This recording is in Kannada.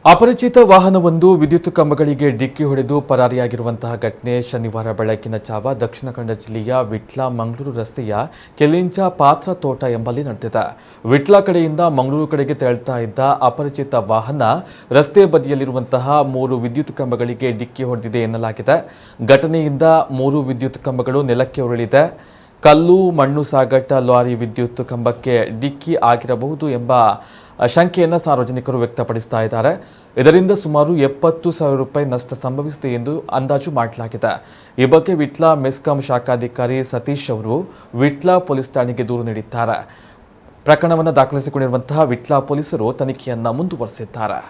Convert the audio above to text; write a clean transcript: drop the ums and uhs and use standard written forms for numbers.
ಅಪರಿಚಿತ ವಾಹನವೊಂದು ವಿದ್ಯುತ್ ಕಂಬಗಳಿಗೆ ಡಿಕ್ಕಿ ಹೊಡೆದು ಪರಾರಿಯಾಗಿರುವಂತಹ ಘಟನೆ ಶನಿವಾರ ಬೆಳಗಿನ ಜಾವ ದಕ್ಷಿಣ ಕನ್ನಡ ಜಿಲ್ಲೆಯ ವಿಟ್ಲ ಮಂಗಳೂರು ರಸ್ತೆಯ ಕೆಲಿಂಚ ಪಾತ್ರ ತೋಟ ಎಂಬಲ್ಲಿ ನಡೆದಿದೆ. ವಿಟ್ಲ ಕಡೆಯಿಂದ ಮಂಗಳೂರು ಕಡೆಗೆ ತೆರಳುತ್ತಾ ಇದ್ದ ಅಪರಿಚಿತ ವಾಹನ ರಸ್ತೆ ಬದಿಯಲ್ಲಿರುವಂತಹ 3 ವಿದ್ಯುತ್ ಕಂಬಗಳಿಗೆ ಡಿಕ್ಕಿ ಹೊಡೆದಿದೆ ಎನ್ನಲಾಗಿದೆ. ಘಟನೆಯಿಂದ 3 ವಿದ್ಯುತ್ ಕಂಬಗಳು ನೆಲಕ್ಕೆ ಉರುಳಿದೆ. ಕಲ್ಲು ಮಣ್ಣು ಸಾಗಾಟ ಲಾರಿ ವಿದ್ಯುತ್ ಕಂಬಕ್ಕೆ ಡಿಕ್ಕಿ ಆಗಿರಬಹುದು ಎಂಬ ಶಂಕೆಯನ್ನು ಸಾರ್ವಜನಿಕರು ವ್ಯಕ್ತಪಡಿಸ್ತಾ ಇದ್ದಾರೆ. ಇದರಿಂದ ಸುಮಾರು 70,000 ರೂಪಾಯಿ ನಷ್ಟ ಸಂಭವಿಸಿದೆ ಎಂದು ಅಂದಾಜು ಮಾಡಲಾಗಿದೆ. ಈ ಬಗ್ಗೆ ವಿಟ್ಲ ಮೆಸ್ಕಾಂ ಶಾಖಾಧಿಕಾರಿ ಸತೀಶ್ ಅವರು ವಿಟ್ಲ ಪೊಲೀಸ್ ಠಾಣೆಗೆ ದೂರು ನೀಡಿದ್ದಾರೆ. ಪ್ರಕರಣವನ್ನು ದಾಖಲಿಸಿಕೊಂಡಿರುವಂತಹ ವಿಟ್ಲ ಪೊಲೀಸರು ತನಿಖೆಯನ್ನು ಮುಂದುವರೆಸಿದ್ದಾರೆ.